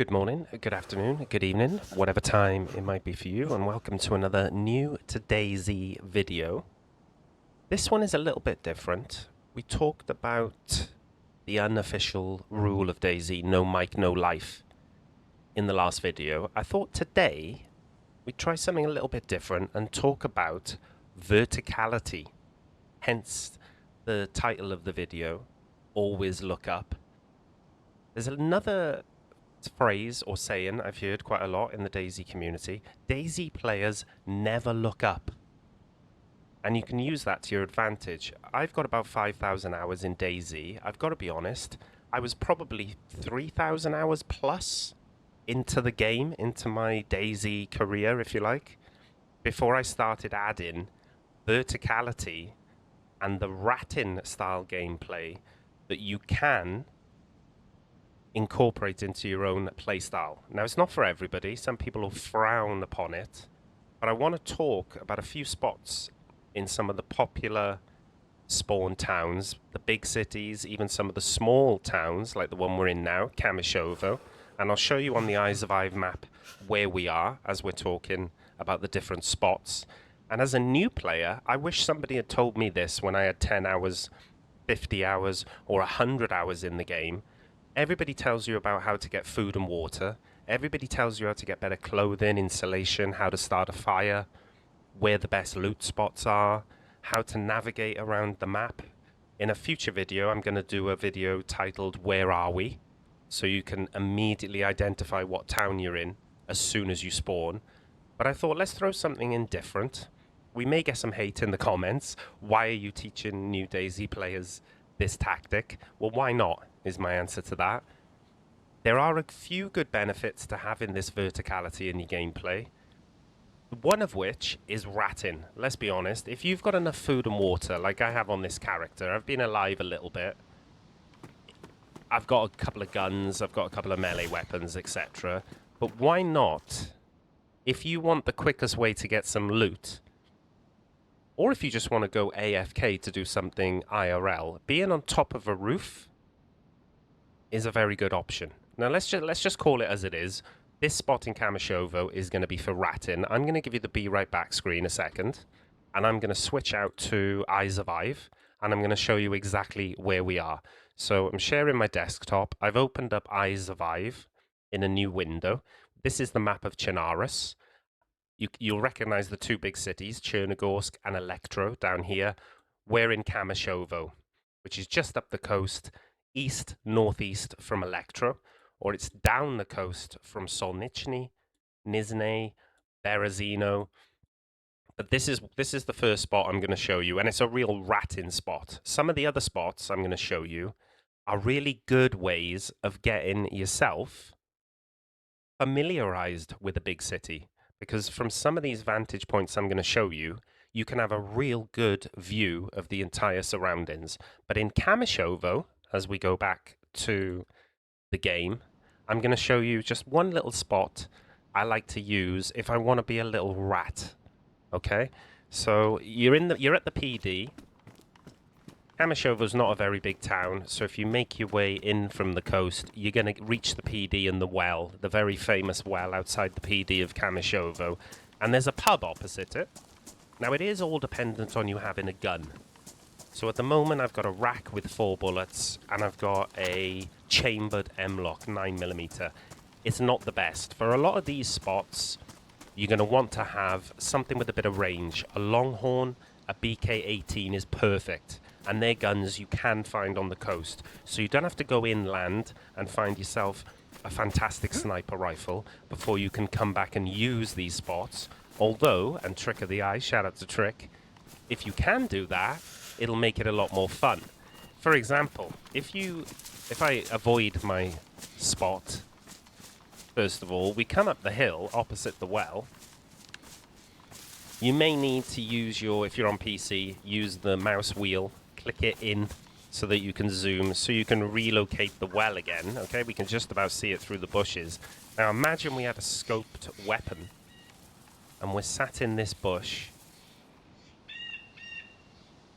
Good morning, good afternoon, good evening, whatever time it might be for you, and welcome to another new to DayZ video. This one is a little bit different. We talked about the unofficial rule of DayZ, no mic, no life, in the last video. I thought today we'd try something a little bit different and talk about verticality, hence the title of the video, Always Look Up. There's another phrase or saying I've heard quite a lot in the DayZ community. DayZ players never look up. And you can use that to your advantage. I've got about 5,000 hours in DayZ. I've got to be honest, I was probably 3,000 hours plus into the game, into my DayZ career, if you like, before I started adding verticality and the ratting style gameplay that you can incorporate into your own playstyle. Now, it's not for everybody. Some people will frown upon it, but I want to talk about a few spots in some of the popular spawn towns, the big cities, even some of the small towns like the one we're in now, Kamishovo, and I'll show you on the Eyes of Ive map where we are as we're talking about the different spots. And as a new player, I wish somebody had told me this when I had 10 hours, 50 hours, or 100 hours in the game. Everybody tells you about how to get food and water. Everybody tells you how to get better clothing, insulation, how to start a fire, where the best loot spots are, how to navigate around the map. In a future video, I'm going to do a video titled Where Are We? So you can immediately identify what town you're in as soon as you spawn. But I thought, let's throw something in different. We may get some hate in the comments. Why are you teaching new DayZ players this tactic? Well, why not, is my answer to that. There are a few good benefits to having this verticality in your gameplay. One of which is ratting. Let's be honest, if you've got enough food and water, like I have on this character, I've been alive a little bit. I've got a couple of guns, I've got a couple of melee weapons, etc. But why not, if you want the quickest way to get some loot, or if you just want to go AFK to do something IRL, being on top of a roof is a very good option. Now let's just call it as it is. This spot in Kamishovo is going to be for ratting. I'm going to give you the be right back screen a second, and I'm going to switch out to Eyes of Ive, and I'm going to show you exactly where we are. So I'm sharing my desktop. I've opened up Eyes of Ive in a new window. This is the map of Chernarus. You'll recognize the two big cities, Chernogorsk and Electro, down here. We're in Kamishovo, which is just up the coast, east-northeast from Electro, or it's down the coast from Solnichny, Nizhny, Berazino. But this is the first spot I'm going to show you, and it's a real ratting spot. Some of the other spots I'm going to show you are really good ways of getting yourself familiarized with a big city. Because from some of these vantage points I'm going to show you, you can have a real good view of the entire surroundings. But in Kamishovo, as we go back to the game, I'm going to show you just one little spot I like to use if I want to be a little rat. Okay? So you're at the PD. Kamishovo's not a very big town, so if you make your way in from the coast, you're going to reach the PD and the well, the very famous well outside the PD of Kamishovo, and there's a pub opposite it. Now, it is all dependent on you having a gun. So at the moment, I've got a rack with 4 bullets, and I've got a chambered M-lock 9mm. It's not the best. For a lot of these spots, you're going to want to have something with a bit of range. A Longhorn, a BK-18 is perfect. And they're guns you can find on the coast. So you don't have to go inland and find yourself a fantastic sniper rifle before you can come back and use these spots. Although, and trick of the eye, shout out to Trick, if you can do that, it'll make it a lot more fun. For example, if I avoid my spot, first of all, we come up the hill opposite the well. You may need to use if you're on PC, use the mouse wheel, click it in so that you can zoom, so you can relocate the well again. Okay, we can just about see it through the bushes. Now imagine we had a scoped weapon and we're sat in this bush.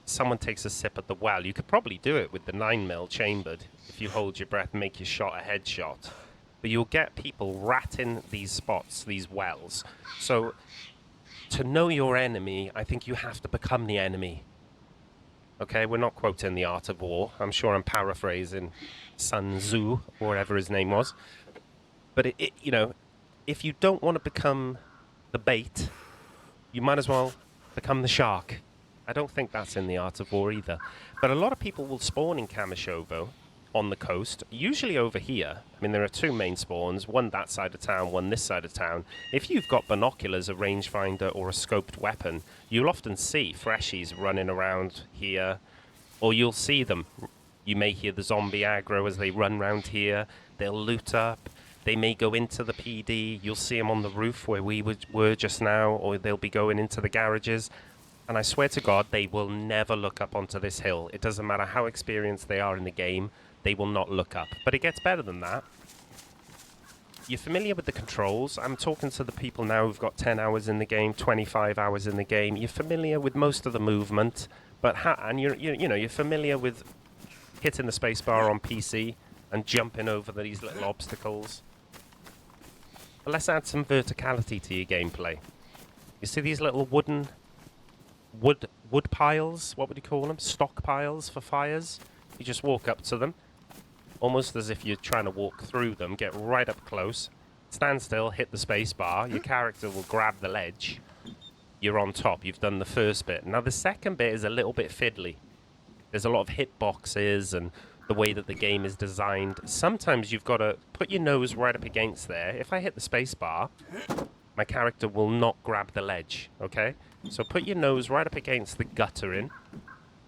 Someone takes a sip at the well. You could probably do it with the 9mm chambered if you hold your breath and make your shot a headshot. but you'll get people ratting these spots, these wells. So to know your enemy, I think you have to become the enemy. Okay, we're not quoting The Art of War. I'm sure I'm paraphrasing Sun Tzu, or whatever his name was. But you know, if you don't want to become the bait, you might as well become the shark. I don't think that's in The Art of War either. But a lot of people will spawn in Kamishovo on the coast, usually over here. I mean, there are two main spawns, one that side of town, one this side of town. If you've got binoculars, a rangefinder, or a scoped weapon, you'll often see freshies running around here, or you'll see them. You may hear the zombie aggro as they run around here. They'll loot up. They may go into the PD. You'll see them on the roof where we were just now, or they'll be going into the garages. And I swear to God, they will never look up onto this hill. It doesn't matter how experienced they are in the game, they will not look up. But it gets better than that. You're familiar with the controls. I'm talking to the people now who've got 10 hours in the game, 25 hours in the game. You're familiar with most of the movement, but you're familiar with hitting the spacebar on PC and jumping over these little obstacles. But let's add some verticality to your gameplay. You see these little wood piles? What would you call them? Stockpiles for fires. You just walk up to them, almost as if you're trying to walk through them. Get right up close, stand still, hit the space bar. Your character will grab the ledge. You're on top. You've done the first bit. Now the second bit is a little bit fiddly. There's a lot of hitboxes and the way that the game is designed. Sometimes you've got to put your nose right up against there. If I hit the space bar, my character will not grab the ledge, okay? So put your nose right up against the guttering,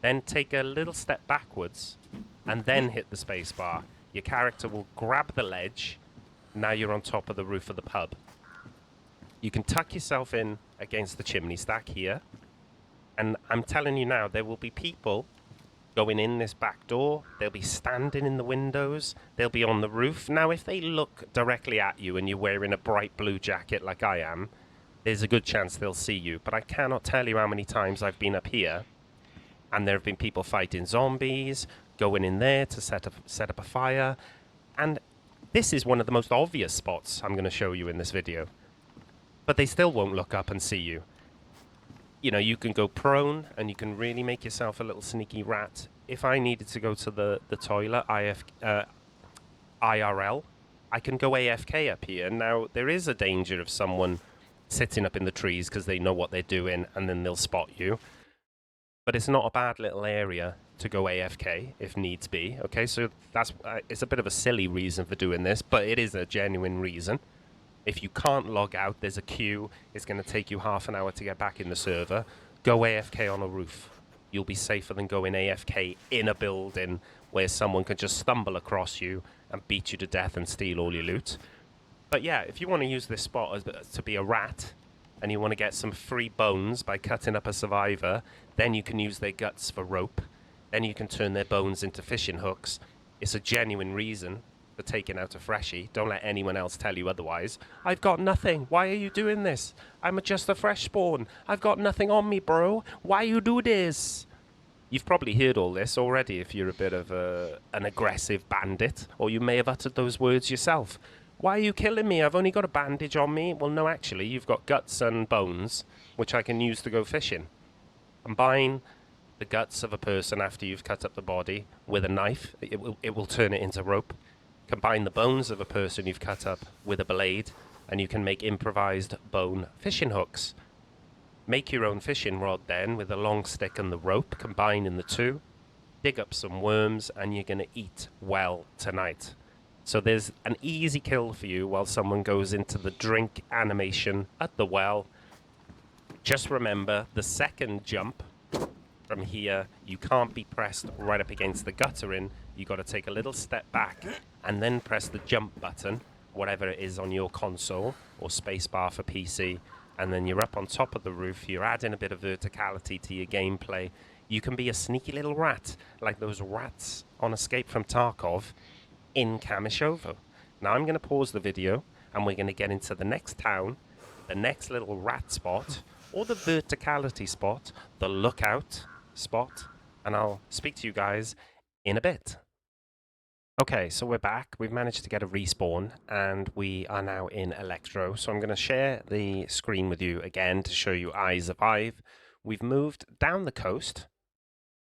then take a little step backwards, and then hit the space bar. Your character will grab the ledge. Now you're on top of the roof of the pub. You can tuck yourself in against the chimney stack here, and I'm telling you now, there will be people going in this back door. They'll be standing in the windows. They'll be on the roof. Now, if they look directly at you and you're wearing a bright blue jacket like I am, there's a good chance they'll see you. But I cannot tell you how many times I've been up here and there have been people fighting zombies, going in there to set up a fire. And this is one of the most obvious spots I'm going to show you in this video. But they still won't look up and see you. You know, you can go prone and you can really make yourself a little sneaky rat. If I needed to go to the toilet, IRL, I can go AFK up here. Now, there is a danger of someone sitting up in the trees because they know what they're doing and then they'll spot you. But it's not a bad little area to go AFK if needs be. Okay, so that's it's a bit of a silly reason for doing this, but it is a genuine reason. If you can't log out, there's a queue. It's going to take you half an hour to get back in the server. Go AFK on a roof. You'll be safer than going AFK in a building where someone can just stumble across you and beat you to death and steal all your loot. But yeah, if you want to use this spot to be a rat and you want to get some free bones by cutting up a survivor, then you can use their guts for rope. Then you can turn their bones into fishing hooks. It's a genuine reason for taking out a freshie. Don't let anyone else tell you otherwise. I've got nothing. Why are you doing this? I'm just a fresh spawn. I've got nothing on me, bro. Why you do this? You've probably heard all this already if you're a bit of an aggressive bandit, or you may have uttered those words yourself. Why are you killing me? I've only got a bandage on me. Well, no, actually, you've got guts and bones, which I can use to go fishing. Combine the guts of a person after you've cut up the body with a knife. It will turn it into rope. Combine the bones of a person you've cut up with a blade, and you can make improvised bone fishing hooks. Make your own fishing rod then with a long stick and the rope, combining the two. Dig up some worms, and you're going to eat well tonight. So there's an easy kill for you while someone goes into the drink animation at the well. Just remember, the second jump from here, you can't be pressed right up against the guttering. You've got to take a little step back and then press the jump button, whatever it is on your console, or spacebar for PC, and then you're up on top of the roof. You're adding a bit of verticality to your gameplay. You can be a sneaky little rat, like those rats on Escape from Tarkov in Kamishovo. Now I'm going to pause the video, and we're going to get into the next town, the next little rat spot, or the verticality spot, the lookout spot, and I'll speak to you guys in a bit. Okay, so we're back. We've managed to get a respawn, and we are now in Electro. So I'm going to share the screen with you again to show you Eyes of Hive. We've moved down the coast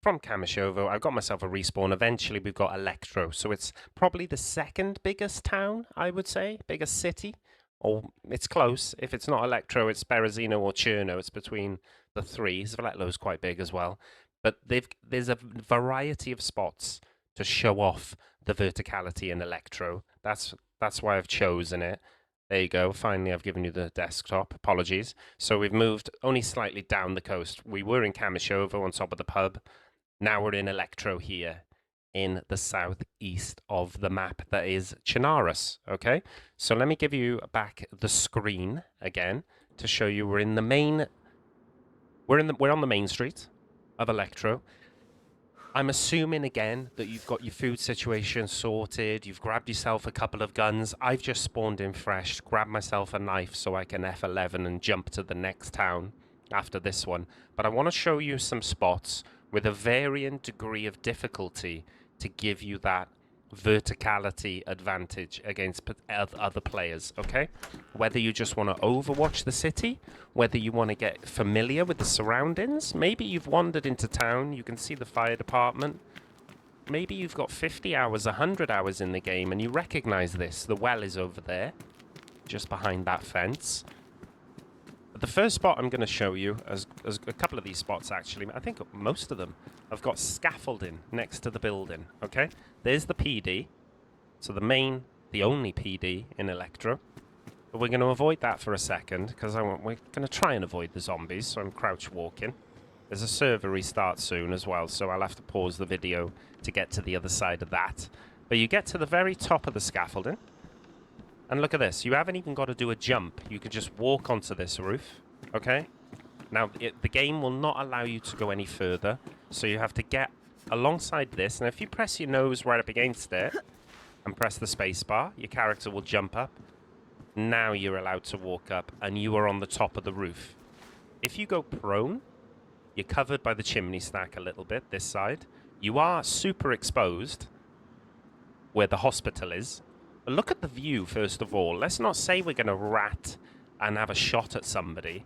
from Kamishovo. I've got myself a respawn. Eventually, we've got Electro. So it's probably the second biggest town, I would say, biggest city. Or it's close. If it's not Electro, it's Berazino or Cherno. It's between the three. Zveletlo's quite big as well. But there's a variety of spots to show off the verticality in Electro. That's why I've chosen it. There you go. Finally, I've given you the desktop. Apologies. So we've moved only slightly down the coast. We were in Kamishovo on top of the pub. Now we're in Electro here in the southeast of the map that is Chinaris. Okay, so let me give you back the screen again to show you we're in the main. We're on the main street of Electro. I'm assuming again that you've got your food situation sorted, you've grabbed yourself a couple of guns. I've just spawned in fresh, grabbed myself a knife so I can F11 and jump to the next town after this one. But I want to show you some spots with a varying degree of difficulty to give you that verticality advantage against other players, okay? Whether you just want to overwatch the city, whether you want to get familiar with the surroundings, maybe you've wandered into town, you can see the fire department, maybe you've got 50 hours, 100 hours in the game and you recognize this, the well is over there, just behind that fence. But the first spot I'm going to show you, as a couple of these spots actually, I think most of them, I've got scaffolding next to the building, okay? There's the PD, so the only PD in Electro. But we're going to avoid that for a second, because we're going to try and avoid the zombies, so I'm crouch walking. There's a server restart soon as well, so I'll have to pause the video to get to the other side of that. But you get to the very top of the scaffolding, and look at this. You haven't even got to do a jump. You can just walk onto this roof, okay? Now, the game will not allow you to go any further, so you have to get alongside this, and if you press your nose right up against it and press the space bar, your character will jump up. Now you're allowed to walk up, and you are on the top of the roof. If you go prone, you're covered by the chimney stack a little bit, this side. You are super exposed where the hospital is. But look at the view, first of all. Let's not say we're going to rat and have a shot at somebody.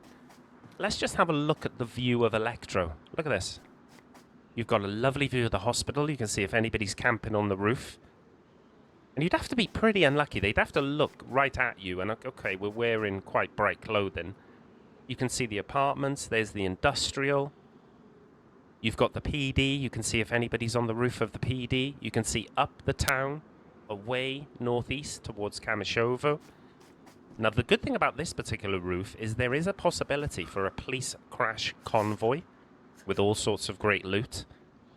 Let's just have a look at the view of Electro. Look at this. You've got a lovely view of the hospital. You can see if anybody's camping on the roof. And you'd have to be pretty unlucky. They'd have to look right at you. And okay, we're wearing quite bright clothing. You can see the apartments. There's the industrial. You've got the PD. You can see if anybody's on the roof of the PD. You can see up the town, away northeast towards Kamishovo. Now, the good thing about this particular roof is there is a possibility for a police crash convoy with all sorts of great loot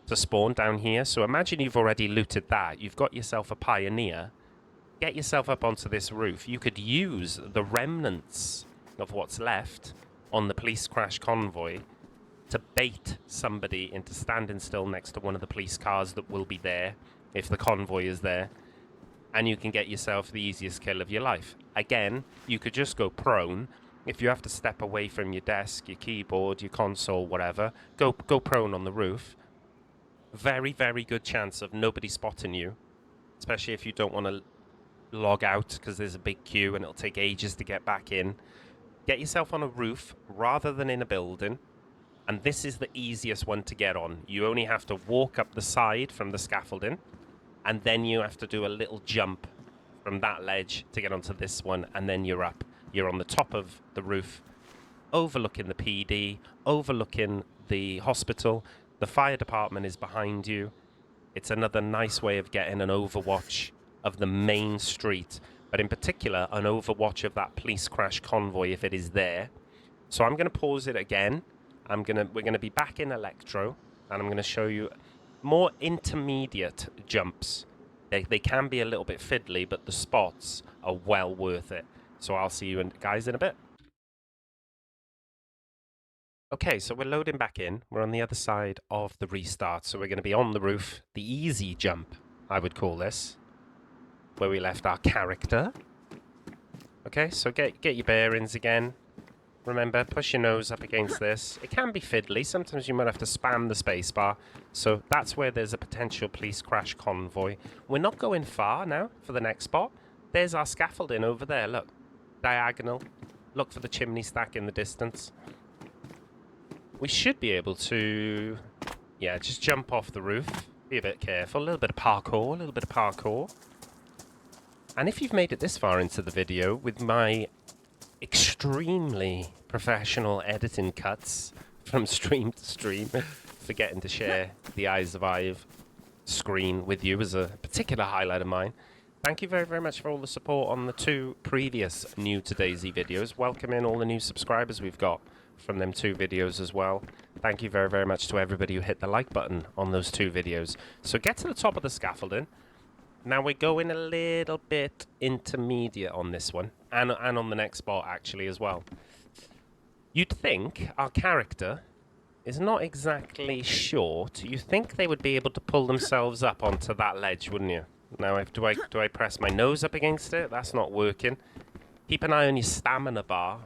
to spawn down here. So imagine you've already looted that. You've got yourself a Pioneer. Get yourself up onto this roof. You could use the remnants of what's left on the police crash convoy to bait somebody into standing still next to one of the police cars that will be there if the convoy is there. And you can get yourself the easiest kill of your life. Again, you could just go prone. If you have to step away from your desk, your keyboard, your console, whatever, go prone on the roof. Very, very good chance of nobody spotting you, especially if you don't want to log out because there's a big queue and it'll take ages to get back in. Get yourself on a roof rather than in a building. And this is the easiest one to get on. You only have to walk up the side from the scaffolding, and then you have to do a little jump from that ledge to get onto this one, and then you're up. You're on the top of the roof, overlooking the PD, overlooking the hospital. The fire department is behind you. It's another nice way of getting an overwatch of the main street, but in particular, an overwatch of that police crash convoy if it is there. So I'm going to pause it again. We're going to be back in Electro, and I'm going to show you more intermediate jumps. They can be a little bit fiddly, but the spots are well worth it. So I'll see you guys in a bit. Okay, so we're loading back in. We're on the other side of the restart. So we're going to be on the roof. The easy jump, I would call this, where we left our character. Okay, so get your bearings again. Remember, push your nose up against this. It can be fiddly. Sometimes you might have to spam the spacebar. So that's where there's a potential police crash convoy. We're not going far now for the next spot. There's our scaffolding over there. Look, diagonal. Look for the chimney stack in the distance. We should be able to, yeah, just jump off the roof. Be a bit careful. A little bit of parkour, a little bit of parkour. And if you've made it this far into the video with my extremely professional editing cuts from stream to stream, forgetting to share the Eyes of Ive screen with you as a particular highlight of mine. Thank you very, very much for all the support on the 2 previous new to DayZ videos. Welcome in all the new subscribers we've got from them 2 videos as well. Thank you very, very much to everybody who hit the like button on those 2 videos. So get to the top of the scaffolding. Now we're going a little bit intermediate on this one, and on the next spot actually as well. You'd think our character is not exactly short. You think they would be able to pull themselves up onto that ledge, wouldn't you? Now, do I press my nose up against it? That's not working. Keep an eye on your stamina bar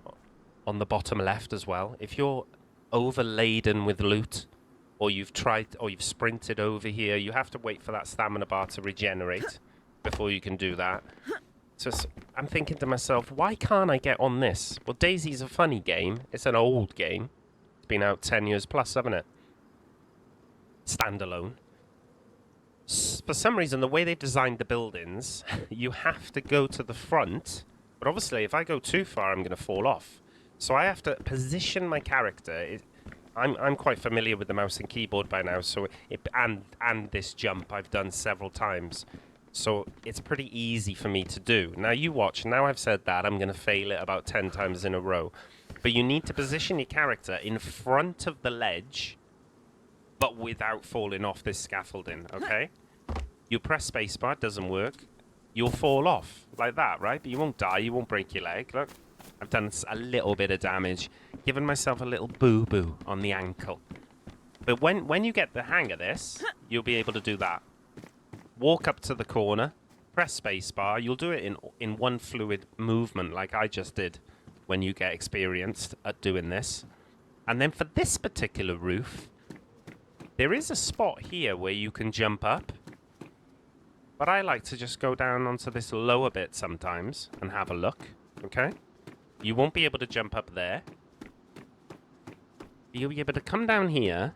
on the bottom left as well. If you're overladen with loot, or you've sprinted over here, you have to wait for that stamina bar to regenerate before you can do that. So I'm thinking to myself, why can't I get on this? Well, DayZ's a funny game. It's an old game. It's been out 10 years plus, hasn't it? Standalone. For some reason, the way they've designed the buildings, you have to go to the front. But obviously, if I go too far, I'm going to fall off. So I have to position my character. I'm quite familiar with the mouse and keyboard by now, so and this jump I've done several times. So it's pretty easy for me to do. Now you watch, now I've said that, I'm going to fail it about 10 times in a row. But you need to position your character in front of the ledge, but without falling off this scaffolding, okay? You press spacebar, it doesn't work. You'll fall off, like that, right? But you won't die, you won't break your leg, look. I've done a little bit of damage, given myself a little boo-boo on the ankle. But when you get the hang of this, you'll be able to do that. Walk up to the corner, press spacebar. You'll do it in one fluid movement like I just did when you get experienced at doing this. And then for this particular roof, there is a spot here where you can jump up. But I like to just go down onto this lower bit sometimes and have a look, okay? You won't be able to jump up there. You'll be able to come down here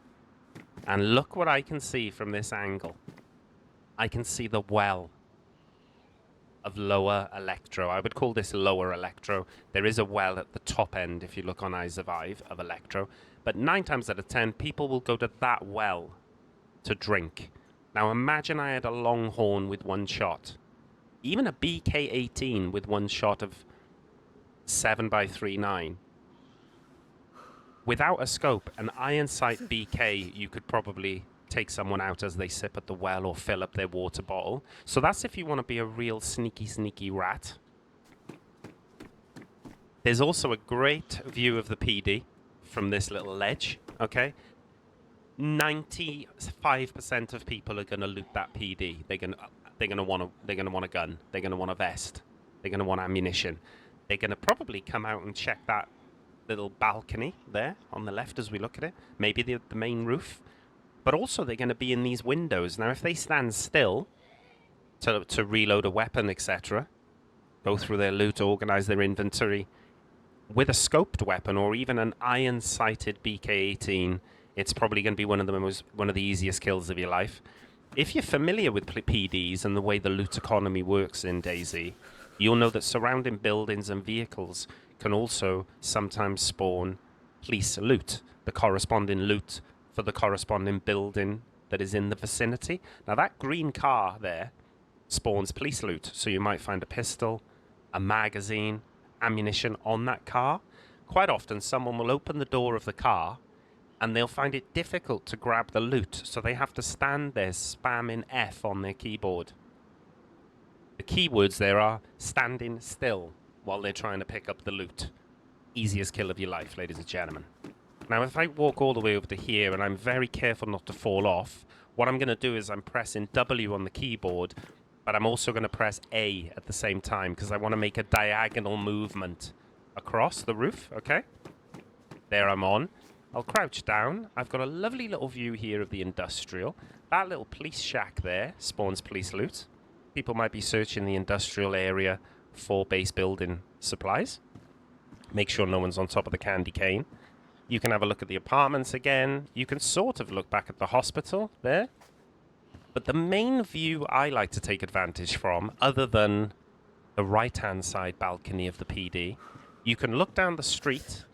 and look what I can see from this angle. I can see the well of lower Electro. I would call this lower Electro. There is a well at the top end if you look on Eyes of Ive of Electro. But 9 times out of 10, people will go to that well to drink. Now imagine I had a Longhorn with 1 shot. Even a BK-18 with 1 shot of 7x39. Without a scope, an iron sight BK, you could probably take someone out as they sip at the well or fill up their water bottle. So that's if you want to be a real sneaky rat. There's also a great view of the PD from this little ledge, okay? 95% of people are going to loot that PD. They're going to want a gun. They're going to want a vest. They're going to want ammunition. They're going to probably come out and check that little balcony there on the left as we look at it. Maybe the main roof. But also they're going to be in these windows. Now, if they stand still to reload a weapon, etc., go through their loot, organize their inventory, with a scoped weapon or even an iron-sighted BK-18, it's probably going to be one of the easiest kills of your life. If you're familiar with PDs and the way the loot economy works in DayZ, you'll know that surrounding buildings and vehicles can also sometimes spawn police loot, the corresponding loot for the corresponding building that is in the vicinity. Now that green car there spawns police loot, so you might find a pistol, a magazine, ammunition on that car. Quite often someone will open the door of the car and they'll find it difficult to grab the loot, so they have to stand there spamming F on their keyboard. The keywords there are standing still while they're trying to pick up the loot. Easiest kill of your life, ladies and gentlemen. Now, if I walk all the way over to here and I'm very careful not to fall off, what I'm going to do is I'm pressing W on the keyboard, but I'm also going to press A at the same time because I want to make a diagonal movement across the roof, okay? There I'm on. I'll crouch down. I've got a lovely little view here of the industrial. That little police shack there spawns police loot. People might be searching the industrial area for base building supplies. Make sure no one's on top of the candy cane. You can have a look at the apartments again. You can sort of look back at the hospital there. But the main view I like to take advantage from, other than the right-hand side balcony of the PD, you can look down the street.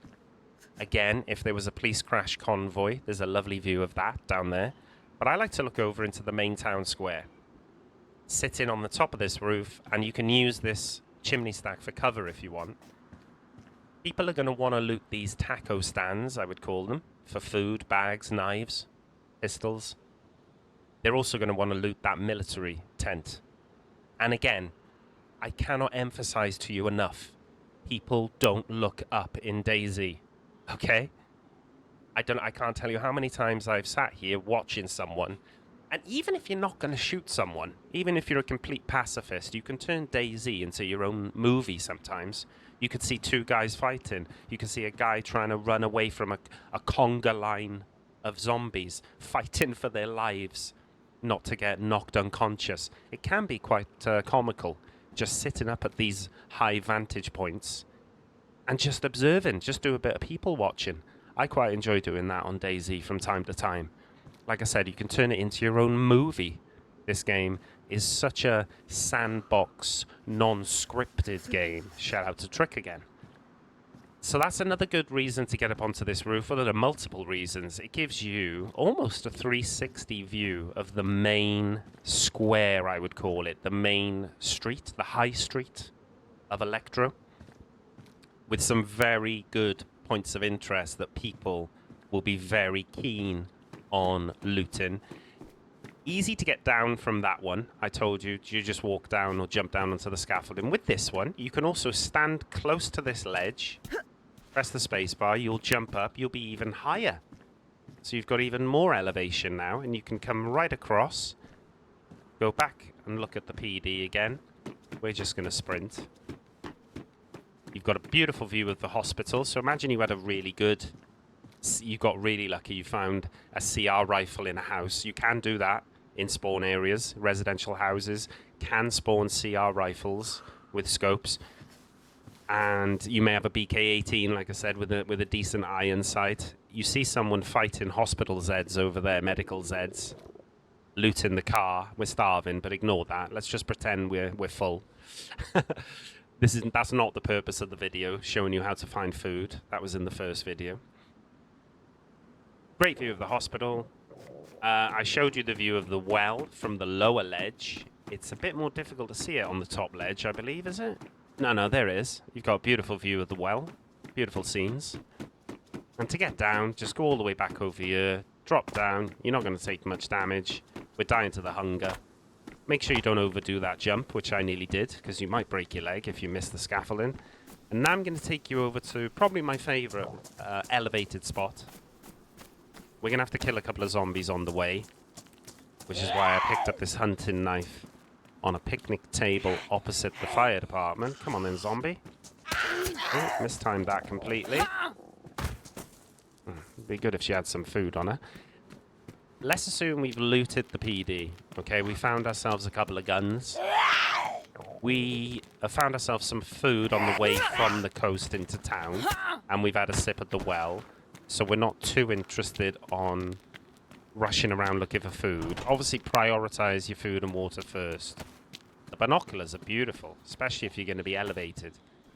Again, if there was a police crash convoy, there's a lovely view of that down there. But I like to look over into the main town square. Sitting on the top of this roof, and you can use this chimney stack for cover if you want. People are going to want to loot these taco stands, I would call them, for food, bags, knives, pistols. They're also going to want to loot that military tent. And again, I cannot emphasize to you enough, people don't look up in DayZ, okay? I can't tell you how many times I've sat here watching someone, and even if you're not going to shoot someone, even if you're a complete pacifist, you can turn DayZ into your own movie sometimes. You could see two guys fighting. You can see a guy trying to run away from a conga line of zombies, fighting for their lives, not to get knocked unconscious. It can be quite comical, just sitting up at these high vantage points and just observing, just do a bit of people watching. I quite enjoy doing that on DayZ from time to time. Like I said, you can turn it into your own movie. This game is such a sandbox, non-scripted game. Shout out to Trick again. So that's another good reason to get up onto this roof. Well, there are multiple reasons. It gives you almost a 360 view of the main square, I would call it. The main street, the high street of Electro. With some very good points of interest that people will be very keen on looting. Easy to get down from that one. I told you, you just walk down or jump down onto the scaffolding. With this one, you can also stand close to this ledge, press the space bar, you'll jump up, you'll be even higher. So you've got even more elevation now, and you can come right across, go back and look at the PD again. We're just going to sprint. You've got a beautiful view of the hospital, so imagine you had a really good... You got really lucky, you found a CR rifle in a house. You can do that in spawn areas. Residential houses can spawn CR rifles with scopes. And you may have a BK-18, like I said, with a decent iron sight. You see someone fighting hospital Zeds over there, medical Zeds, looting the car. We're starving, but ignore that. Let's just pretend we're full. That's not the purpose of the video, showing you how to find food. That was in the first video. Great view of the hospital. I showed you the view of the well from the lower ledge. It's a bit more difficult to see it on the top ledge, I believe, is it? No, there it is. You've got a beautiful view of the well. Beautiful scenes. And to get down, just go all the way back over here. Drop down. You're not going to take much damage. We're dying to the hunger. Make sure you don't overdo that jump, which I nearly did, because you might break your leg if you miss the scaffolding. And now I'm going to take you over to probably my favourite elevated spot. We're going to have to kill a couple of zombies on the way, which is why I picked up this hunting knife on a picnic table opposite the fire department. Come on then, zombie. Oh, mistimed that completely. It'd be good if she had some food on her. Let's assume we've looted the PD. Okay, we found ourselves a couple of guns. We have found ourselves some food on the way from the coast into town, and we've had a sip at the well. So we're not too interested on rushing around looking for food. Obviously, prioritize your food and water first. The binoculars are beautiful, especially if you're going to be elevated.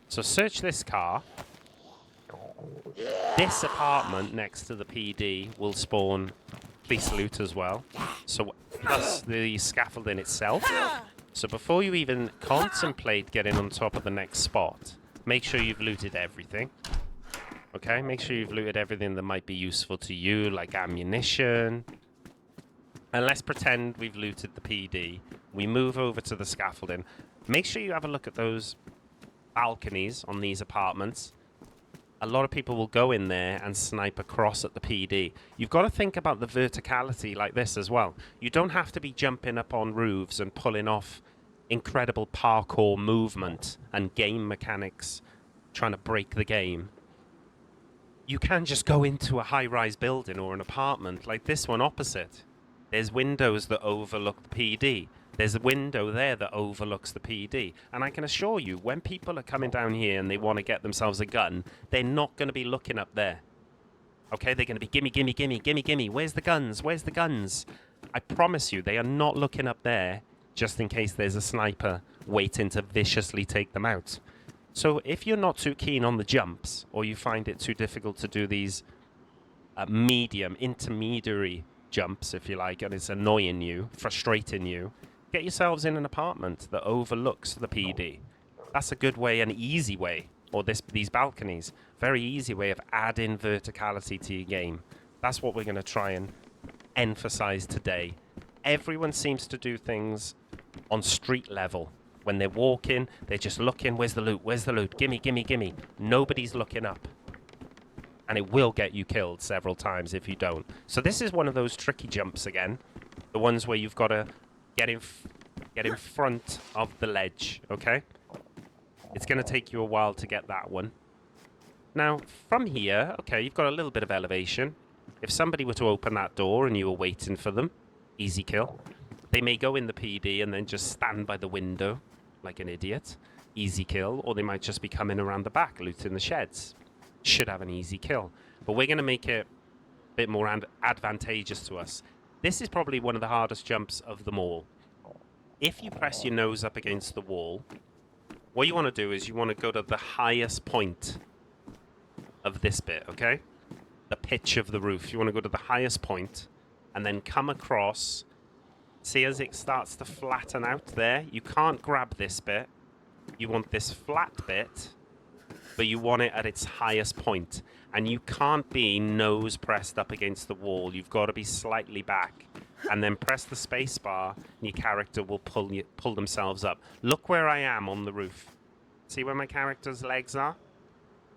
So search this car. This apartment next to the PD will spawn police loot as well. So plus the scaffolding itself. So before you even contemplate getting on top of the next spot, make sure you've looted everything. Okay, make sure you've looted everything that might be useful to you, like ammunition. And let's pretend we've looted the PD. We move over to the scaffolding. Make sure you have a look at those balconies on these apartments. A lot of people will go in there and snipe across at the PD. You've got to think about the verticality like this as well. You don't have to be jumping up on roofs and pulling off incredible parkour movement and game mechanics, trying to break the game. you can just go into a high-rise building or an apartment like this one opposite. There's windows that overlook the PD. There's a window there that overlooks the PD. And I can assure you, when people are coming down here and they want to get themselves a gun, they're not going to be looking up there. Okay, they're going to be, gimme, gimme, gimme, gimme, gimme. Where's the guns? Where's the guns? I promise you, they are not looking up there just in case there's a sniper waiting to viciously take them out. So if you're not too keen on the jumps, or you find it too difficult to do these medium, intermediary jumps, if you like, and it's annoying you, frustrating you, get yourselves in an apartment that overlooks the PD. That's a good way, an easy way, or these balconies, very easy way of adding verticality to your game. That's what we're going to try and emphasize today. Everyone seems to do things on street level. When they're walking, they're just looking, where's the loot, where's the loot, gimme, gimme, gimme. Nobody's looking up. And it will get you killed several times if you don't. So this is one of those tricky jumps again. The ones where you've got to get in front of the ledge, okay? It's going to take you a while to get that one. Now, from here, okay, you've got a little bit of elevation. If somebody were to open that door and you were waiting for them, easy kill. They may go in the PD and then just stand by the window like an idiot. Easy kill. Or they might just be coming around the back, looting the sheds. Should have an easy kill. But we're going to make it a bit more advantageous to us. This is probably one of the hardest jumps of them all. If you press your nose up against the wall, what you want to do is you want to go to the highest point of this bit, okay? The pitch of the roof. You want to go to the highest point and then come across. See, as it starts to flatten out there, you can't grab this bit. You want this flat bit, but you want it at its highest point. And you can't be nose pressed up against the wall. You've got to be slightly back. And then press the space bar, and your character will pull themselves up. Look where I am on the roof. See where my character's legs are?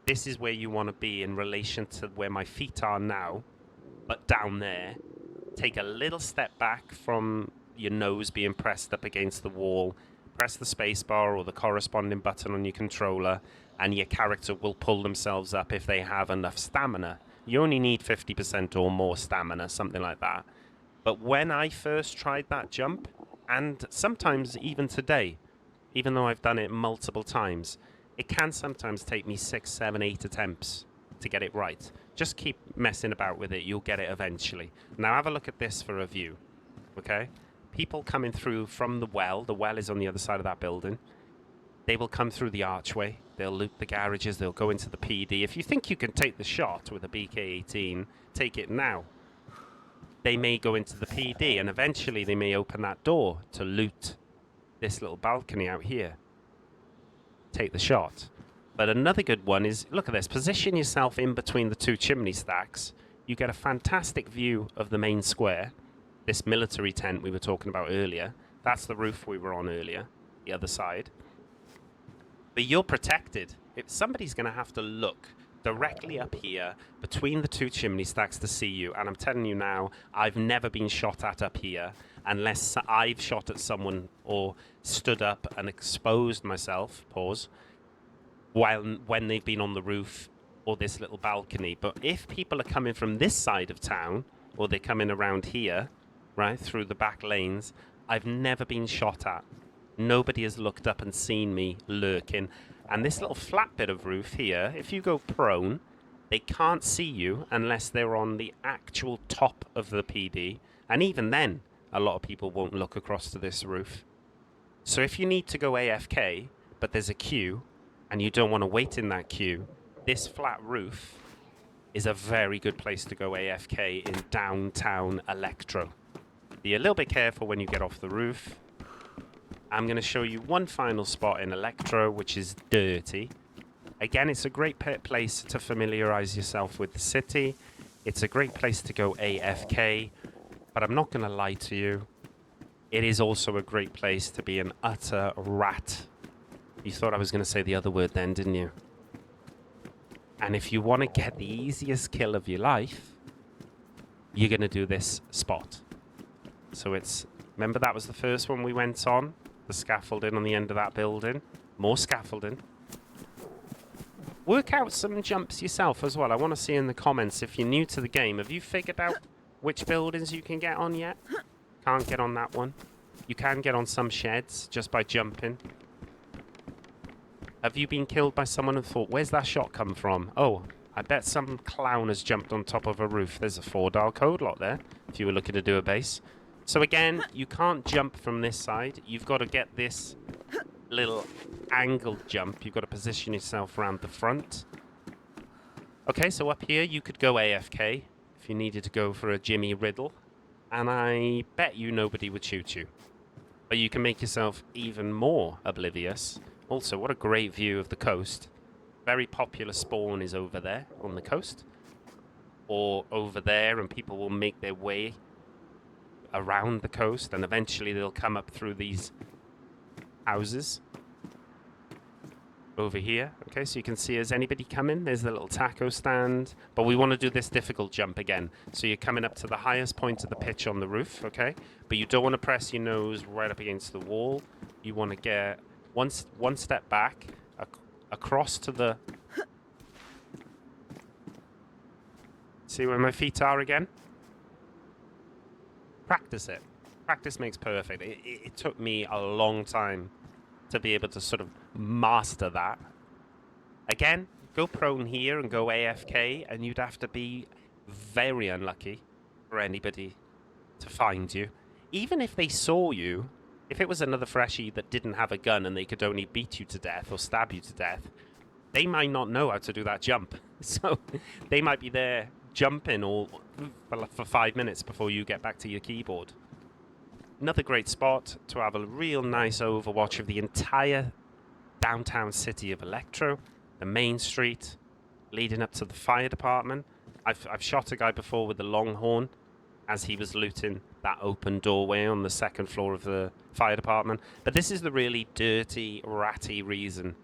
This is where you want to be in relation to where my feet are now, but down there. Take a little step back from your nose being pressed up against the wall. Press the space bar or the corresponding button on your controller, and your character will pull themselves up if they have enough stamina. You only need 50% or more stamina, something like that. But when I first tried that jump, and sometimes even today, even though I've done it multiple times, it can sometimes take me 6, 7, 8 attempts to get it right. Just keep messing about with it. You'll get it eventually. Now have a look at this for a view. Okay? People coming through from the well. The well is on the other side of that building. They will come through the archway. They'll loot the garages. They'll go into the PD. If you think you can take the shot with a BK-18, take it now. They may go into the PD, and eventually they may open that door to loot this little balcony out here. Take the shot. But another good one is, look at this, position yourself in between the two chimney stacks. You get a fantastic view of the main square. This military tent we were talking about earlier. That's the roof we were on earlier, the other side. But you're protected. If somebody's going to have to look directly up here between the two chimney stacks to see you. And I'm telling you now, I've never been shot at up here unless I've shot at someone or stood up and exposed myself, pause, when they've been on the roof or this little balcony. But if people are coming from this side of town, or they're coming around here, right, through the back lanes, I've never been shot at. Nobody has looked up and seen me lurking. And this little flat bit of roof here, if you go prone, they can't see you unless they're on the actual top of the PD. And even then, a lot of people won't look across to this roof. So if you need to go AFK, but there's a queue, and you don't want to wait in that queue, this flat roof is a very good place to go AFK in downtown Electro. Be a little bit careful when you get off the roof. I'm going to show you one final spot in Electro, which is dirty. Again, it's a great place to familiarize yourself with the city. It's a great place to go AFK, but I'm not going to lie to you. It is also a great place to be an utter rat. You thought I was going to say the other word then, didn't you? And if you want to get the easiest kill of your life, you're going to do this spot. So it's, remember that was the first one we went on? The scaffolding on the end of that building. More scaffolding. Work out some jumps yourself as well. I want to see in the comments, if you're new to the game, have you figured out which buildings you can get on yet? Can't get on that one. You can get on some sheds just by jumping. Have you been killed by someone and thought, where's that shot come from? Oh, I bet some clown has jumped on top of a roof. There's a 4-dial code lock there, if you were looking to do a base. So again, you can't jump from this side. You've got to get this little angled jump. You've got to position yourself around the front. Okay, so up here you could go AFK if you needed to go for a Jimmy Riddle. And I bet you nobody would shoot you. But you can make yourself even more oblivious. Also, what a great view of the coast. Very popular spawn is over there on the coast. Or over there, and people will make their way around the coast. And eventually they'll come up through these houses. Over here. Okay, so you can see, is anybody coming? There's the little taco stand. But we want to do this difficult jump again. So you're coming up to the highest point of the pitch on the roof, okay? But you don't want to press your nose right up against the wall. You want to get one step back, across to the... See where my feet are again? Practice it. Practice makes perfect. It took me a long time to be able to sort of master that. Again, go prone here and go AFK, and you'd have to be very unlucky for anybody to find you. Even if they saw you, if it was another freshie that didn't have a gun and they could only beat you to death or stab you to death, they might not know how to do that jump. So they might be there jumping all for 5 minutes before you get back to your keyboard. Another great spot to have a real nice overwatch of the entire downtown city of Electro, the main street, leading up to the fire department. I've shot a guy before with the Longhorn as he was looting that open doorway on the second floor of the fire department. But this is the really dirty, ratty reason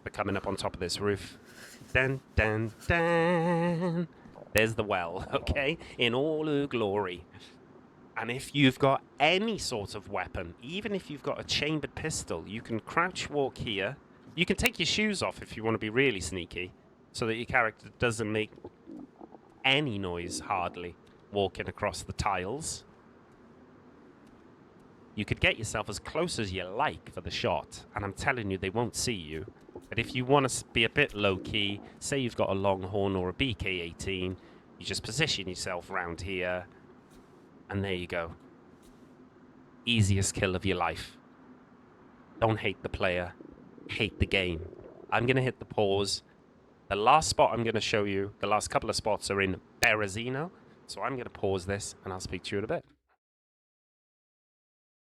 for coming up on top of this roof. Dun, dun, dun. There's the well, okay, in all her glory. And if you've got any sort of weapon, even if you've got a chambered pistol, you can crouch walk here. You can take your shoes off if you want to be really sneaky, so that your character doesn't make any noise, hardly, walking across the tiles. You could get yourself as close as you like for the shot, and I'm telling you, they won't see you. But if you want to be a bit low-key, say you've got a Longhorn or a BK-18, you just position yourself around here, and there you go. Easiest kill of your life. Don't hate the player, hate the game. I'm going to hit the pause. The last spot I'm going to show you, the last couple of spots are in Berazino. So I'm going to pause this and I'll speak to you in a bit.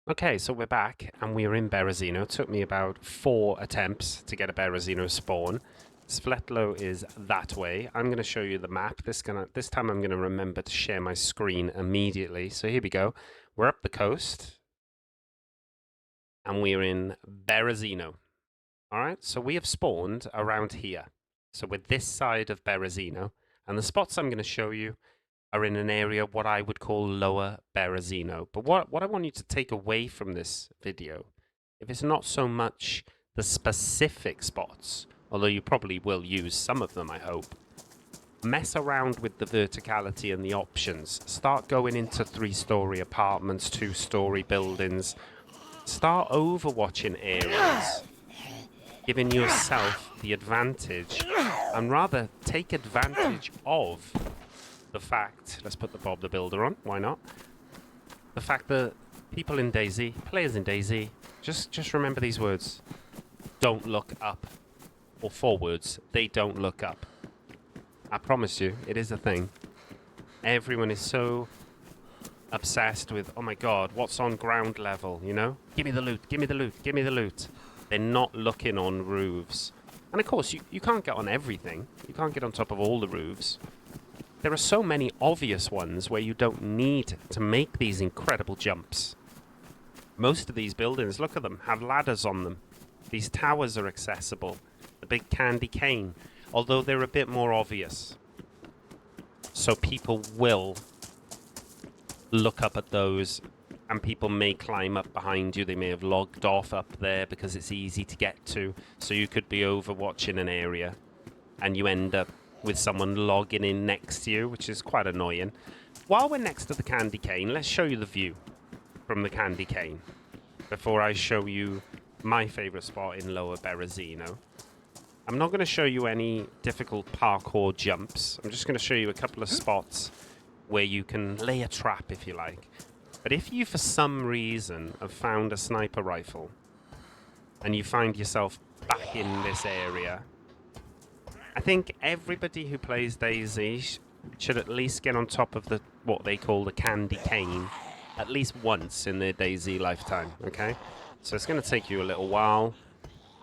Okay, so we're back and we're in Berazino. It took me about 4 attempts to get a Berazino spawn. Svetlo is that way. I'm going to show you the map. This time I'm going to remember to share my screen immediately. So here we go. We're up the coast. And we're in Berazino. Alright, so we have spawned around here. So we're this side of Berazino. And the spots I'm going to show you are in an area what I would call lower Berazino. But what I want you to take away from this video, if it's not so much the specific spots, although you probably will use some of them, I hope. Mess around with the verticality and the options. Start going into 3-story apartments, 2-story buildings. Start overwatching areas, giving yourself the advantage, and rather take advantage of the fact, let's put the Bob the Builder on, why not? The fact that people in DayZ, players in DayZ, just remember these words. Don't look up. Or 4 words, they don't look up. I promise you, it is a thing. Everyone is so obsessed with, oh my god, what's on ground level, you know? Give me the loot, give me the loot, give me the loot. They're not looking on roofs. And of course, you can't get on everything. You can't get on top of all the roofs. There are so many obvious ones where you don't need to make these incredible jumps. Most of these buildings, look at them, have ladders on them. These towers are accessible. The big candy cane, although they're a bit more obvious. So people will look up at those, and people may climb up behind you. They may have logged off up there because it's easy to get to. So you could be overwatching an area. and you end up with someone logging in next to you, which is quite annoying. While we're next to the candy cane, let's show you the view from the candy cane before I show you my favourite spot in Lower Berazino. I'm not going to show you any difficult parkour jumps. I'm just going to show you a couple of spots where you can lay a trap, if you like. But if you, for some reason, have found a sniper rifle and you find yourself back in this area, I think everybody who plays DayZ should at least get on top of the what they call the candy cane at least once in their DayZ lifetime, okay? So it's going to take you a little while.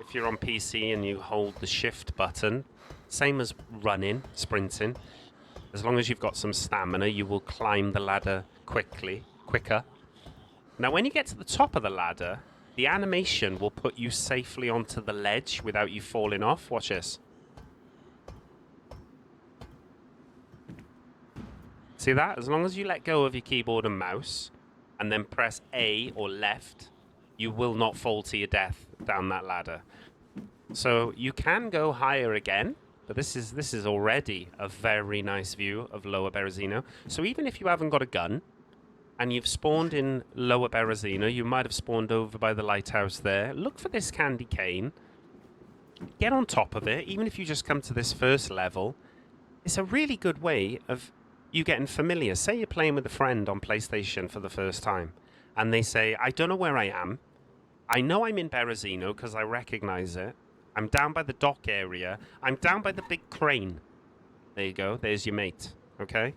If you're on PC and you hold the shift button, same as running, sprinting, as long as you've got some stamina, you will climb the ladder quicker. Now, when you get to the top of the ladder, the animation will put you safely onto the ledge without you falling off. Watch this. See that? As long as you let go of your keyboard and mouse and then press A or left, you will not fall to your death down that ladder. So you can go higher again, but this is already a very nice view of Lower Berazino. So even if you haven't got a gun and you've spawned in Lower Berazino, you might have spawned over by the lighthouse there. Look for this candy cane. Get on top of it, even if you just come to this first level. It's a really good way of you getting familiar. Say you're playing with a friend on PlayStation for the first time, and they say, I don't know where I am. I know I'm in Berazino because I recognize it. I'm down by the dock area. I'm down by the big crane. There you go. There's your mate. Okay?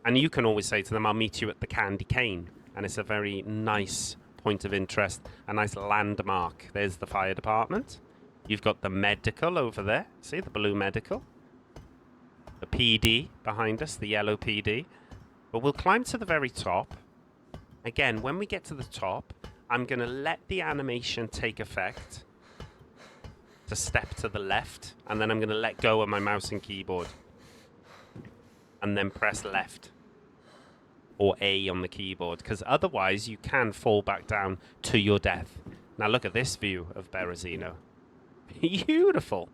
And you can always say to them, I'll meet you at the candy cane. And it's a very nice point of interest, a nice landmark. There's the fire department. You've got the medical over there. See, the blue medical. The PD behind us, the yellow PD. But we'll climb to the very top. Again, when we get to the top, I'm going to let the animation take effect to step to the left, and then I'm going to let go of my mouse and keyboard and then press left or A on the keyboard, because otherwise you can fall back down to your death. Now look at this view of Berazino. Beautiful.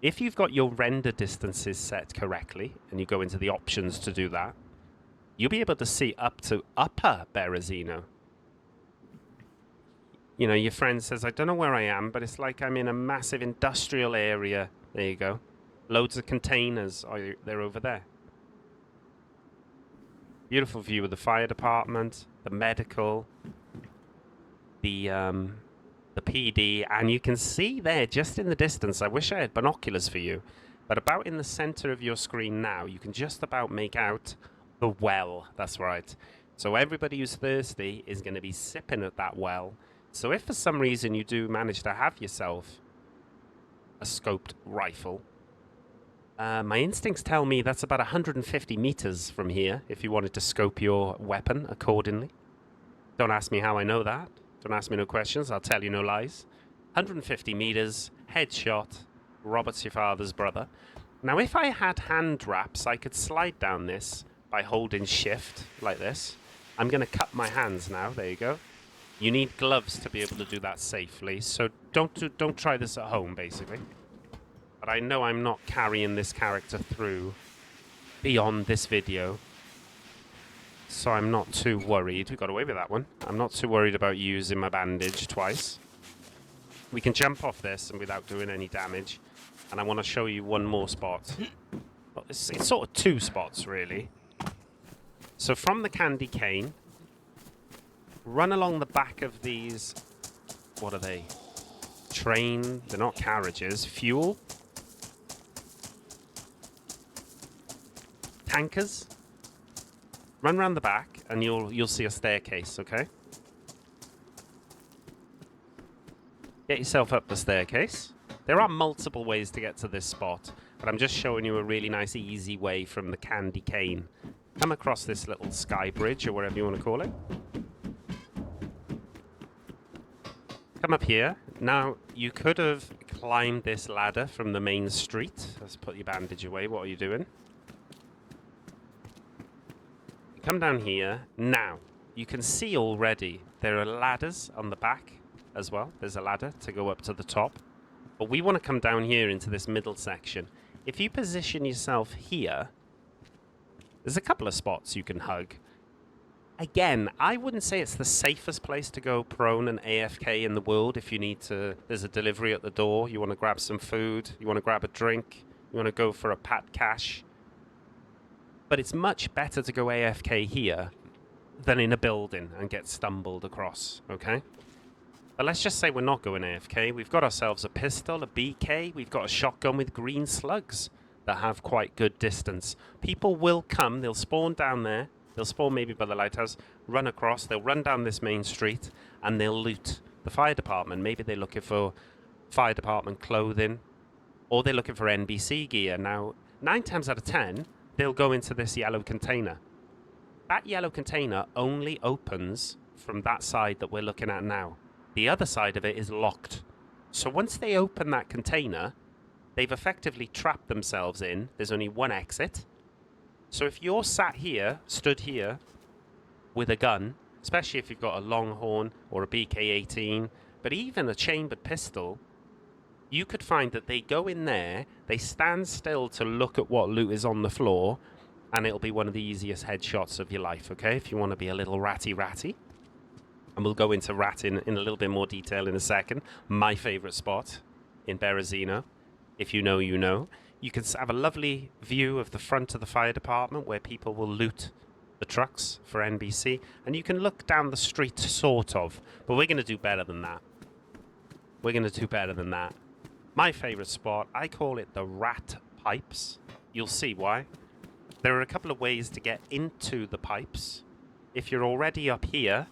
If you've got your render distances set correctly and you go into the options to do that, you'll be able to see up to Upper Berazino. You know, your friend says, I don't know where I am, but it's like I'm in a massive industrial area. There you go. Loads of containers. Oh, they're over there. Beautiful view of the fire department, the medical, the PD, and you can see there just in the distance, I wish I had binoculars for you, but about in the center of your screen now, you can just about make out the well. That's right. So everybody who's thirsty is going to be sipping at that well. So if for some reason you do manage to have yourself a scoped rifle, my instincts tell me that's about 150 meters from here if you wanted to scope your weapon accordingly. Don't ask me how I know that. Don't ask me no questions. I'll tell you no lies. 150 meters, headshot, Robert's your father's brother. Now if I had hand wraps, I could slide down this by holding shift like this. I'm going to cut my hands now. There you go. You need gloves to be able to do that safely, so don't try this at home, basically. But I know I'm not carrying this character through beyond this video, so I'm not too worried. We got away with that one. I'm not too worried about using my bandage twice. We can jump off this and without doing any damage, and I want to show you one more spot. Well, it's sort of two spots, really. So from the candy cane, run along the back of these, what are they? Train, they're not carriages, fuel. Tankers. Run around the back and you'll see a staircase, okay? Get yourself up the staircase. There are multiple ways to get to this spot, but I'm just showing you a really nice easy way from the candy cane. Come across this little sky bridge or whatever you want to call it. Come up here. Now, you could have climbed this ladder from the main street. Let's put your bandage away. What are you doing? Come down here. Now, you can see already there are ladders on the back as well. There's a ladder to go up to the top. But we want to come down here into this middle section. If you position yourself here, there's a couple of spots you can hug. Again, I wouldn't say it's the safest place to go prone and AFK in the world if you need to. There's a delivery at the door, you want to grab some food, you want to grab a drink, you want to go for a pat cash. But it's much better to go AFK here than in a building and get stumbled across, okay? But let's just say we're not going AFK. We've got ourselves a pistol, a BK, we've got a shotgun with green slugs that have quite good distance. People will come, they'll spawn down there, they'll spawn maybe by the lighthouse, run across, they'll run down this main street, and they'll loot the fire department. Maybe they're looking for fire department clothing, or they're looking for NBC gear. Now, 9 times out of 10, they'll go into this yellow container. That yellow container only opens from that side that we're looking at now. The other side of it is locked. So once they open that container, they've effectively trapped themselves in. There's only one exit. So if you're sat here, stood here, with a gun, especially if you've got a Longhorn or a BK-18, but even a chambered pistol, you could find that they go in there, they stand still to look at what loot is on the floor, and it'll be one of the easiest headshots of your life, okay? If you want to be a little ratty. And we'll go into rat in a little bit more detail in a second. My favorite spot in Berazino. If you know, you know. You can have a lovely view of the front of the fire department where people will loot the trucks for NBC. And you can look down the street, sort of. But we're going to do better than that. We're going to do better than that. My favorite spot, I call it the rat pipes. You'll see why. There are a couple of ways to get into the pipes. If you're already up here,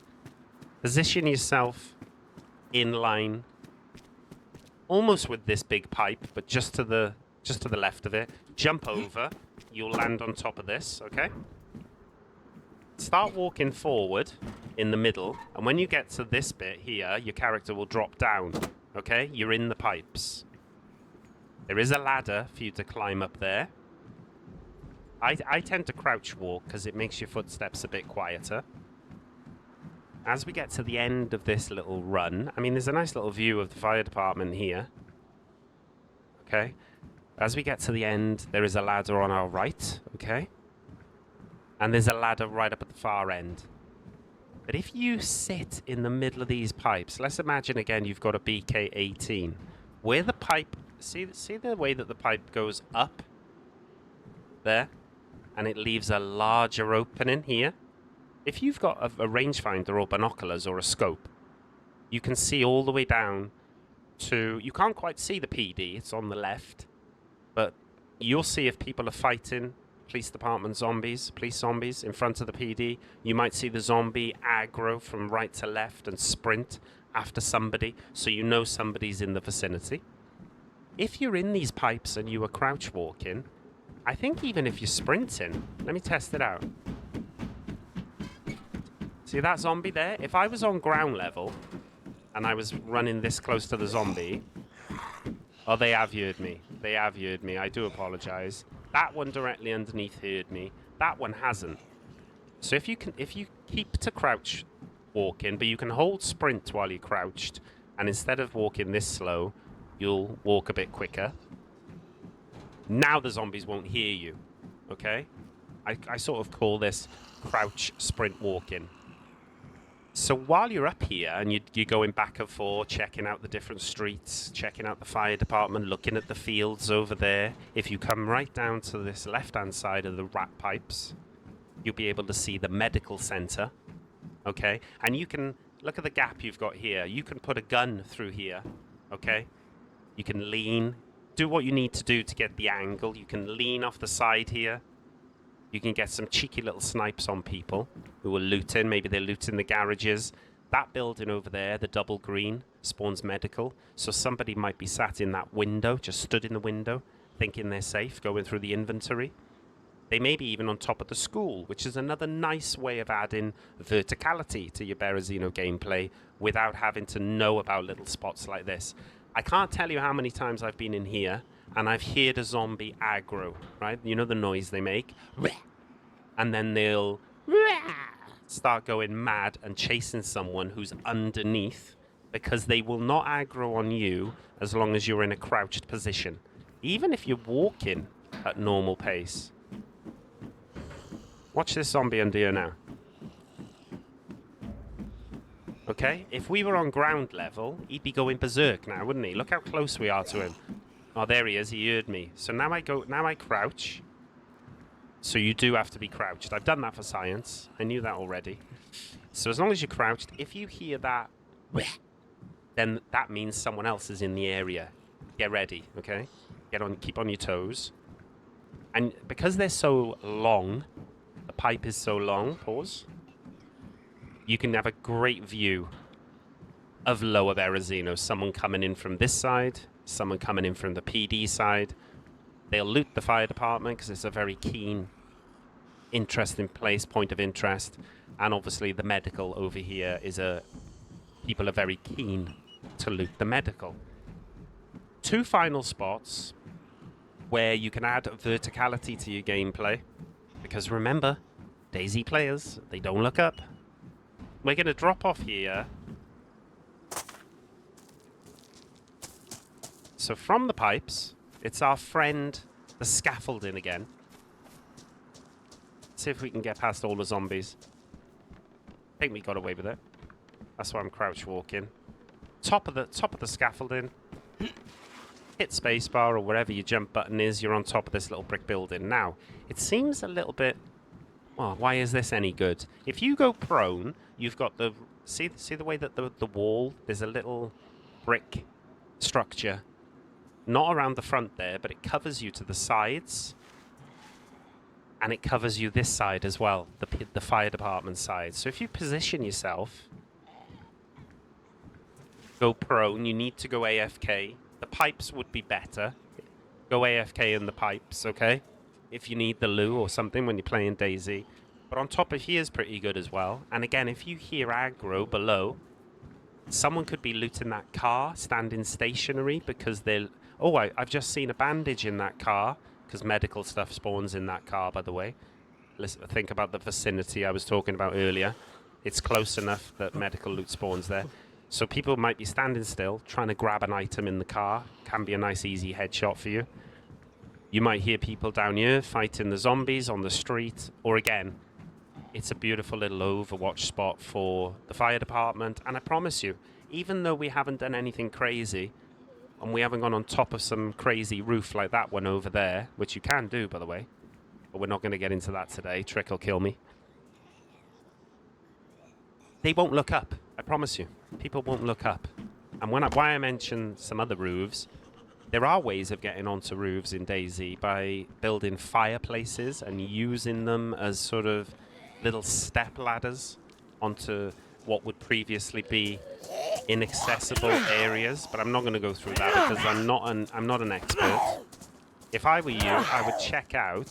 position yourself in line, almost with this big pipe, but just to the left of it. Jump over. You'll land on top of this, okay? Start walking forward in the middle, and when you get to this bit here, your character will drop down, okay? You're in the pipes. There is a ladder for you to climb up there. I tend to crouch walk because it makes your footsteps a bit quieter. As we get to the end of this little run, I mean, there's a nice little view of the fire department here. Okay. As we get to the end, there is a ladder on our right. Okay. And there's a ladder right up at the far end. But if you sit in the middle of these pipes, let's imagine again you've got a BK-18. Where the pipe... See the way that the pipe goes up? There? And it leaves a larger opening here. If you've got a rangefinder or binoculars or a scope, you can see all the way down to... You can't quite see the PD, it's on the left. But you'll see if people are fighting police department zombies, police zombies in front of the PD. You might see the zombie aggro from right to left and sprint after somebody, so you know somebody's in the vicinity. If you're in these pipes and you are crouch walking, I think even if you're sprinting, let me test it out. See that zombie there? If I was on ground level and I was running this close to the zombie... Oh, they have heard me. They have heard me. I do apologize. That one directly underneath heard me. That one hasn't. So if you keep to crouch walking, but you can hold sprint while you're crouched, and instead of walking this slow, you'll walk a bit quicker. Now the zombies won't hear you. Okay? I sort of call this crouch sprint walking. So while you're up here and you're going back and forth, checking out the different streets, checking out the fire department, looking at the fields over there, if you come right down to this left-hand side of the rat pipes, you'll be able to see the medical center, okay? And you can, look at the gap you've got here. You can put a gun through here, okay? You can lean, do what you need to do to get the angle. You can lean off the side here. You can get some cheeky little snipes on people who are looting. Maybe they're looting the garages. That building over there, the double green, spawns medical. So somebody might be sat in that window, just stood in the window, thinking they're safe, going through the inventory. They may be even on top of the school, which is another nice way of adding verticality to your Berazino gameplay without having to know about little spots like this. I can't tell you how many times I've been in here and I've heard a zombie aggro, right? You know the noise they make? And then they'll start going mad and chasing someone who's underneath. because they will not aggro on you as long as you're in a crouched position, even if you're walking at normal pace. Watch this zombie under here now. Okay, if we were on ground level, he'd be going berserk now, wouldn't he? Look how close we are to him. Oh, there he is. He heard me. So now I crouch. So you do have to be crouched. I've done that for science. I knew that already. So as long as you're crouched, if you hear that, then that means someone else is in the area. Get ready, okay? Keep on your toes. And because they're so long, the pipe is so long, pause, you can have a great view of lower Berazino. Someone coming in from this side, someone coming in from the PD side. They'll loot the fire department because it's a very keen, interesting place, point of interest. And obviously the medical over here is people are very keen to loot the medical. 2 final spots where you can add verticality to your gameplay. Because remember, DayZ players, they don't look up. We're going to drop off here. So from the pipes, it's our friend, the scaffolding again. See if we can get past all the zombies. I think we got away with it. That's why I'm crouch walking. Top of the scaffolding. Hit spacebar or wherever your jump button is. You're on top of this little brick building. Now, it seems a little bit. Well, why is this any good? If you go prone, you've got the see the way that the wall. There's a little brick structure, not around the front there, but it covers you to the sides. And it covers you this side as well, the fire department side. So if you position yourself, go prone, you need to go AFK. The pipes would be better. Go AFK in the pipes, okay? If you need the loo or something when you're playing DayZ. But on top of here is pretty good as well. And again, if you hear aggro below, someone could be looting that car, standing stationary because they're... Oh, I've just seen a bandage in that car. Because medical stuff spawns in that car, by the way. Listen, think about the vicinity I was talking about earlier. It's close enough that medical loot spawns there. So people might be standing still, trying to grab an item in the car. Can be a nice, easy headshot for you. You might hear people down here fighting the zombies on the street. Or again, it's a beautiful little overwatch spot for the fire department. And I promise you, even though we haven't done anything crazy... And we haven't gone on top of some crazy roof like that one over there, which you can do, by the way. But we're not going to get into that today. Trick will kill me. They won't look up. I promise you. People won't look up. And why I mention some other roofs, there are ways of getting onto roofs in DayZ by building fireplaces and using them as sort of little step ladders onto what would previously be inaccessible areas, but I'm not going to go through that because I'm not an expert. If I were you, I would check out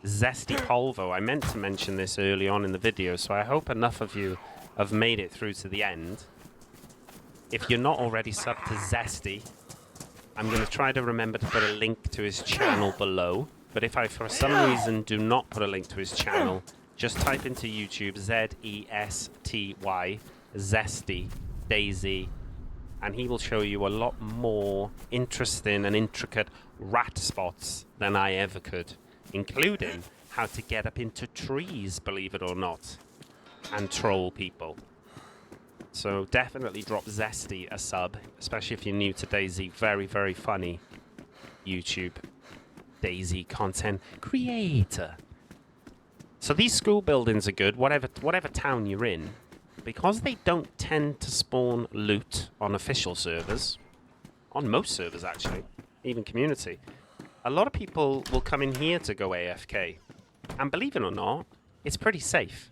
Zesty Polvo. I meant to mention this early on in the video, so I hope enough of you have made it through to the end. If you're not already subbed to Zesty, I'm going to try to remember to put a link to his channel below. But if I, for some reason, do not put a link to his channel, just type into YouTube ZESTY, Zesty, DayZ, and he will show you a lot more interesting and intricate rat spots than I ever could, including how to get up into trees, believe it or not, and troll people. So definitely drop Zesty a sub, especially if you're new to DayZ. Very, very funny YouTube DayZ content creator. So these school buildings are good, whatever town you're in. Because they don't tend to spawn loot on official servers, on most servers actually, even community, a lot of people will come in here to go AFK. And believe it or not, it's pretty safe.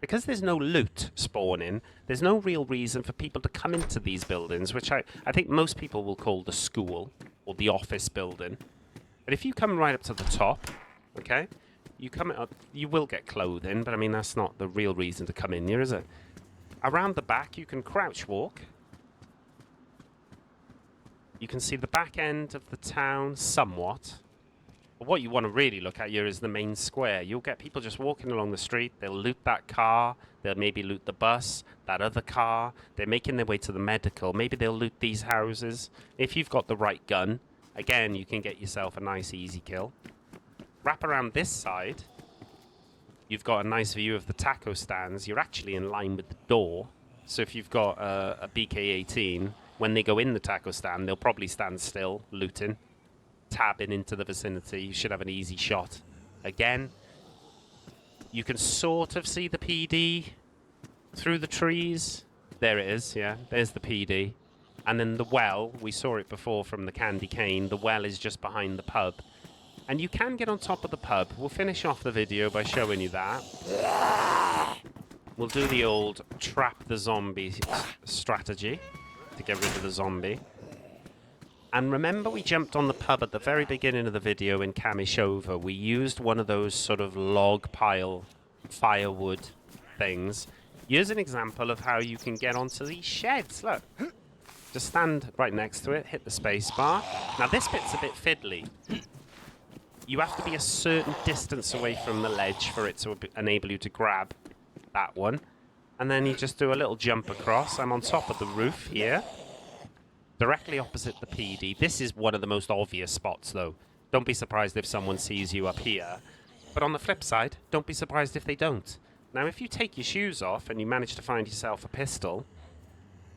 Because there's no loot spawning, there's no real reason for people to come into these buildings, which I think most people will call the school or the office building. But if you come right up to the top, okay, you come up, you will get clothing, but I mean, that's not the real reason to come in here, is it? Around the back, you can crouch walk. You can see the back end of the town somewhat. But what you want to really look at here is the main square. You'll get people just walking along the street. They'll loot that car. They'll maybe loot the bus, that other car. They're making their way to the medical. Maybe they'll loot these houses. If you've got the right gun, again, you can get yourself a nice, easy kill. Wrap around this side. You've got a nice view of the taco stands. You're actually in line with the door. So if you've got a BK-18, when they go in the taco stand, they'll probably stand still, looting, tabbing into the vicinity. You should have an easy shot. Again, you can sort of see the PD through the trees. There it is, yeah. There's the PD. And then the well, we saw it before from the candy cane. The well is just behind the pub. And you can get on top of the pub. We'll finish off the video by showing you that. We'll do the old trap the zombie strategy to get rid of the zombie. And remember, we jumped on the pub at the very beginning of the video in Kamishovo. We used one of those sort of log pile firewood things. Here's an example of how you can get onto these sheds. Look. Just stand right next to it, hit the space bar. Now this bit's a bit fiddly. You have to be a certain distance away from the ledge for it to enable you to grab that one. And then you just do a little jump across. I'm on top of the roof here, directly opposite the PD. This is one of the most obvious spots, though. Don't be surprised if someone sees you up here. But on the flip side, don't be surprised if they don't. Now, if you take your shoes off and you manage to find yourself a pistol,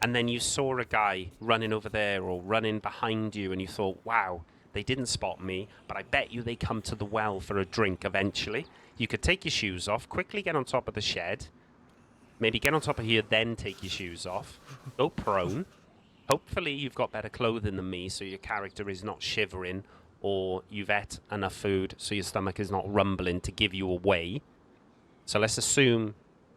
and then you saw a guy running over there or running behind you and you thought, wow, they didn't spot me, but I bet you they come to the well for a drink eventually. You could take your shoes off, quickly get on top of the shed, maybe get on top of here, then take your shoes off, go prone. Hopefully you've got better clothing than me, so your character is not shivering, or you've ate enough food so your stomach is not rumbling to give you away. So let's assume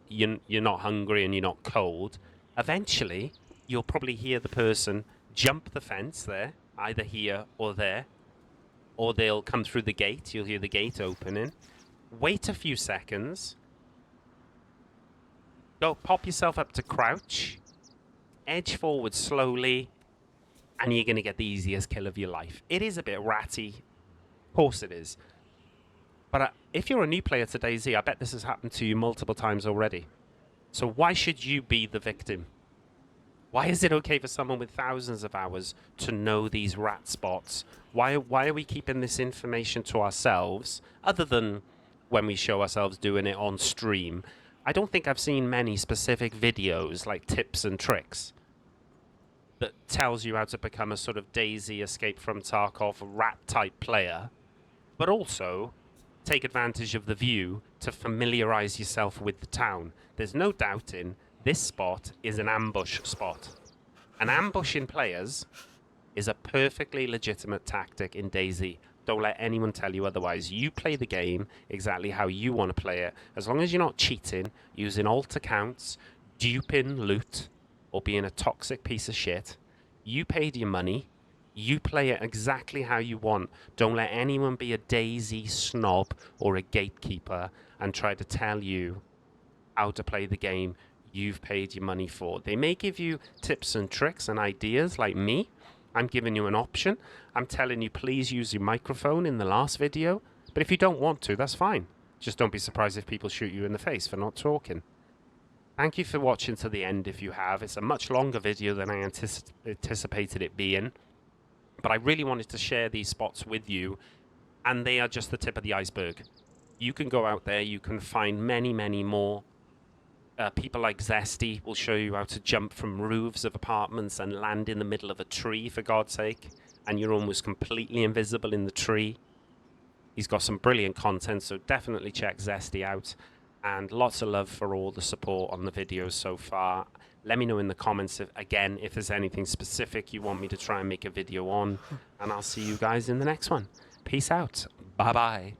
you're not hungry and you're not cold. Eventually, you'll probably hear the person jump the fence there, either here or there, or they'll come through the gate. You'll hear the gate opening. Wait a few seconds. Go pop yourself up to crouch. Edge forward slowly, and you're going to get the easiest kill of your life. It is a bit ratty. Of course it is. But if you're a new player to DayZ, I bet this has happened to you multiple times already. So why should you be the victim? Why is it okay for someone with thousands of hours to know these rat spots? Why are we keeping this information to ourselves, other than when we show ourselves doing it on stream? I don't think I've seen many specific videos like tips and tricks that tells you how to become a sort of DayZ Escape from Tarkov rat-type player, but also take advantage of the view to familiarize yourself with the town. There's no doubting this spot is an ambush spot. An ambush in players is a perfectly legitimate tactic in DayZ. Don't let anyone tell you otherwise. You play the game exactly how you want to play it. As long as you're not cheating, using alt accounts, duping loot, or being a toxic piece of shit, you paid your money. You play it exactly how you want. Don't let anyone be a DayZ snob or a gatekeeper and try to tell you how to play the game you've paid your money for. They may give you tips and tricks and ideas like me. I'm giving you an option. I'm telling you, please use your microphone in the last video. But if you don't want to, that's fine. Just don't be surprised if people shoot you in the face for not talking. Thank you for watching to the end if you have. It's a much longer video than I anticipated it being. But I really wanted to share these spots with you, and they are just the tip of the iceberg. You can go out there, you can find many, many more. People like Zesty will show you how to jump from roofs of apartments and land in the middle of a tree, for God's sake, and you're almost completely invisible in the tree. He's got some brilliant content, so definitely check Zesty out. And lots of love for all the support on the videos so far. Let me know in the comments, if there's anything specific you want me to try and make a video on. And I'll see you guys in the next one. Peace out. Bye-bye.